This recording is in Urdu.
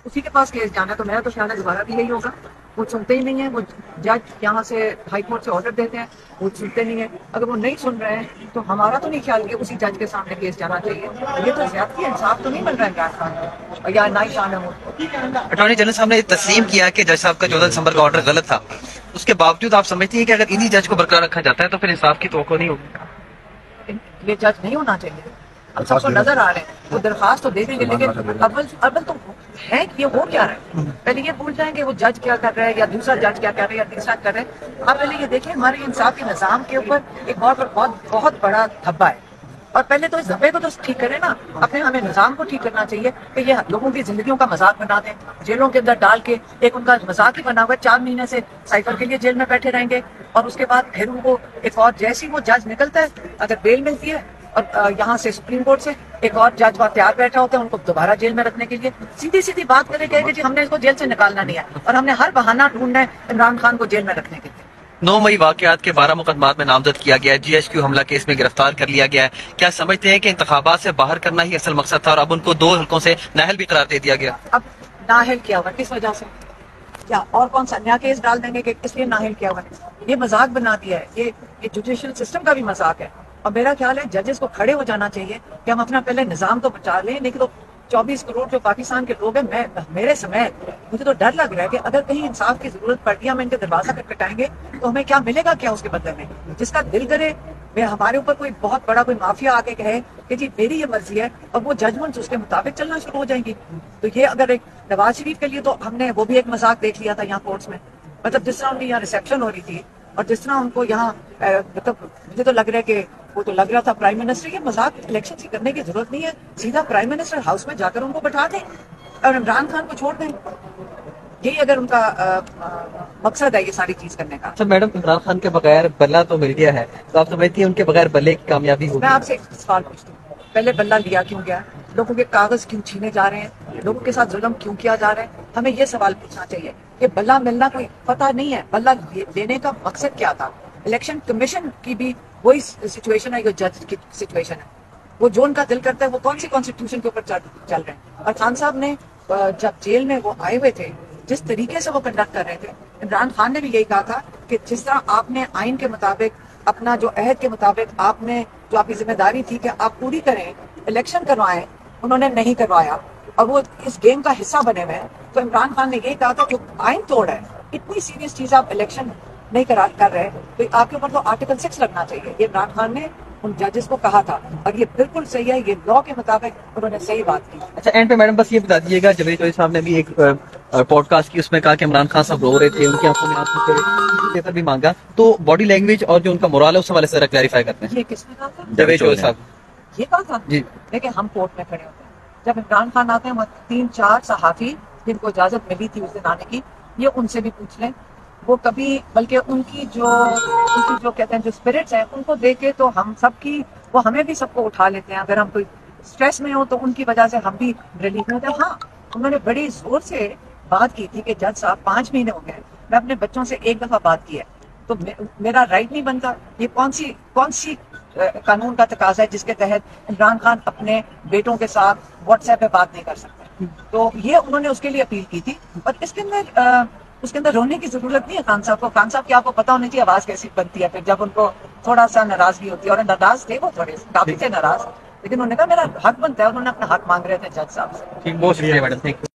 اسی کے پاس کیس جانا ہے، تو میرا تو خیال ہے دوبارہ بھی یہی ہوگا. وہ سنتے ہی نہیں ہیں. وہ جج یہاں سے ہائی کورٹ سے آرڈر دیتے ہیں، وہ سنتے نہیں ہیں. اگر وہ نہیں سن رہے ہیں تو ہمارا تو نہیں خیال کہ اسی جج کے سامنے کیس جانا چاہیے. یہ تو زیادتی ہے، انصاف تو نہیں مل رہا ہے عمران خان کو یا نائی شان ہے. اٹارنی جنرل صاحب نے تسلیم کیا کہ جج صاحب کا 14 دسمبر کا آرڈر غلط تھا. اس کے باوجود آپ سمجھتی ہیں کہ اگر انہی جج کو برقرار رکھا جاتا ہے تو پھر انصاف کی توقع نہیں ہوگی؟ یہ جج نہیں ہونا چاہیے. اب سب کو نظر آ رہے ہیں، وہ درخواست تو دے دیں گے، لیکن اول تو ہے کہ یہ ہو کیا رہا ہے. پہلے یہ بھول جائیں کہ وہ جج کیا کر رہا ہے یا دوسرا جج کیا کر رہا ہے یا تیسرا کر رہا ہے. آپ پہلے یہ دیکھیں ہمارے انصافی نظام کے اوپر ایک بہت بڑا دھبا ہے. اور پہلے تو اس دھبے کو تو ٹھیک کریں نا. ہمیں نظام کو ٹھیک کرنا چاہیے کہ یہ لوگوں کی زندگیوں کا مذاق بنا دیں، جیلوں کے اندر ڈال کے ایک ان کا مذاق ہی بنا ہوا ہے. 4 مہینے سے سائفر کے لیے جیل میں بیٹھے رہیں گے، اور اس کے بعد پھر ان کو ایک اور جیسی وہ جج نکلتا ہے اگر بیل ملتی ہے اور یہاں سے سپریم کورٹ سے ایک اور جج وہاں تیار بیٹھا ہوتا ہے ان کو دوبارہ جیل میں رکھنے کے لیے. سیدھی بات کرے کہ جی ہم نے اس کو جیل سے نکالنا نہیں ہے اور ہم نے ہر بہانہ ڈھونڈنا ہے عمران خان کو جیل میں رکھنے کے لیے. 9 مئی واقعات کے 12 مقدمات میں نامزد کیا گیا ہے. GHQ حملہ کیس میں گرفتار کر لیا گیا ہے. کیا سمجھتے ہیں کہ انتخابات سے باہر کرنا ہی اصل مقصد تھا اور اب ان کو 2 حلقوں سے نااہل بھی قرار دے دیا گیا؟ اب نااہل کیا ہوا کس وجہ سے؟ کیا اور کون سا نیا کیس ڈال دیں گے کہ اس لیے نااہل کیا ہوا ہے؟ یہ مذاق بنا دیا ہے. یہ جوڈیشل سسٹم کا بھی مذاق ہے. اور میرا خیال ہے ججز کو کھڑے ہو جانا چاہیے کہ ہم اپنا پہلے نظام تو بچا لیں. لیکن تو 24 کروڑ جو پاکستان کے لوگ ہیں، میرے سمیت مجھے تو ڈر لگ رہا ہے کہ اگر کہیں انصاف کی ضرورت پڑتی ہے ہم ان کے دروازہ کٹائیں گے تو ہمیں کیا ملے گا کیا اس کے بدلے میں؟ جس کا دل کرے ہمارے اوپر کوئی بہت بڑا کوئی مافیا آگے کہے کہ جی میری یہ مرضی ہے اور وہ ججمنٹ اس کے مطابق چلنا شروع ہو جائیں گی. تو یہ اگر ایک نواز شریف کے لیے تو ہم نے وہ بھی ایک مذاق دیکھ لیا تھا یہاں کورٹس میں. مطلب جس طرح ان کی یہاں ریسیپشن ہو رہی تھی اور جس طرح ان کو یہاں مطلب مجھے تو لگ رہا ہے کہ وہ تو لگ رہا تھا پرائم منسٹر کے مذاق الیکشن کی کرنے کی ضرورت نہیں ہے. سیدھا پرائم منسٹر ہاؤس میں جا کر ان کو بٹھا دیں اور عمران خان کو چھوڑ دیں. یہی اگر ان کا مقصد ہے یہ ساری چیز کرنے کا. اچھا میڈم، عمران خان کے بغیر بلہ تو مل گیا ہے، تو آپ سمجھتی ہیں ان کے بغیر بلے کی کامیابی ہوگی؟ میں آپ سے ایک سوال پوچھتی ہوں، پہلے بلہ لیا کیوں گیا؟ لوگوں کے کاغذ کیوں چھینے جا رہے ہیں؟ لوگوں کے ساتھ ظلم کیوں کیا جا رہا ہے؟ ہمیں یہ سوال پوچھنا چاہیے کہ بلہ ملنا کوئی پتہ نہیں ہے. بلہ لینے کا مقصد کیا تھا؟ الیکشن کمیشن کی بھی وہی سچویشن ہے جو جج کی سچویشن ہے. وہ جو ان کا دل کرتا ہے وہ کون سی کانسٹیٹیوشن کے اوپر چل رہے ہیں. اور خان صاحب نے جب جیل میں وہ آئے ہوئے تھے جس طریقے سے وہ کنڈکٹ کر رہے تھے، عمران خان نے بھی یہی کہا تھا کہ جس طرح آپ نے آئین کے مطابق اپنا جو عہد کے مطابق آپ نے جو آپ کی ذمہ داری تھی کہ آپ پوری کریں، الیکشن کروائیں، انہوں نے نہیں کروایا اور وہ اس گیم کا حصہ بنے ہوئے ہیں. تو عمران خان نے یہی کہا تھا کہ آئین توڑ ہے، اتنی سیریس چیز آپ الیکشن نہیں کر رہے تو آپ کے اوپر تو آرٹیکل 6 لگنا چاہیے. یہ عمران خان نے ان ججز کو کہا تھا اور یہ بالکل صحیح ہے. یہ لا کے مطابق انہوں نے صحیح بات کی. اچھا اینڈ پہ میڈم بس یہ بتا دیجیے گا، جوید چوہدری صاحب نے بھی ایک پوڈ کاسٹ کی، اس میں کہا کہ عمران خان صاحب رو رہے تھے، ان کی آنکھوں میں آنسو تھے، پیپر بھی مانگا، تو باڈی لینگویج اور جو ان کا مورال ہے اس حوالے سے ذرا کلیریفائی کرتے ہیں. یہ کس نے کہا تھا؟ جوید چوہدری صاحب یہ کہا تھا جی. لیکن ہم کورٹ میں کھڑے ہوتے ہیں جب عمران خان آتے ہیں، وہ 3-4 صحافی جن کو اجازت ملی تھی اس دن آنے کی، یہ ان سے بھی پوچھ لیں. وہ کبھی بلکہ ان کی جو کہتے ہیں جو اسپرٹس ہیں ان کو دیکھ کے تو ہم سب کی وہ ہمیں بھی سب کو اٹھا لیتے ہیں. اگر ہم کوئی اسٹریس میں ہوں تو ان کی وجہ سے ہم بھی ریلیف میں ہوتے ہیں. ہاں انہوں نے بڑی زور سے بات کی تھی کہ جج صاحب 5 مہینے ہو گئے، میں اپنے بچوں سے ایک دفعہ بات کی ہے تو میرا رائٹ نہیں بنتا. یہ کون سی قانون کا تقاضا ہے جس کے تحت عمران خان اپنے بیٹوں کے ساتھ واٹس ایپ پہ بات نہیں کر سکتے؟ تو یہ انہوں نے اس کے لیے اپیل کی تھی. اور اس کے اندر رونے کی ضرورت نہیں ہے. خان صاحب کو، خان صاحب کی آپ کو پتا ہونا چاہیے آواز کیسی بنتی ہے پھر جب ان کو تھوڑا سا ناراضگی ہوتی ہے. اور ناراض تھے، وہ تھوڑے کافی تھے ناراض، لیکن انہوں نے کہا میرا حق بنتا ہے. انہوں نے اپنا حق مانگ رہے تھے جج صاحب سے. بہت شکریہ میڈم، تھینک یو.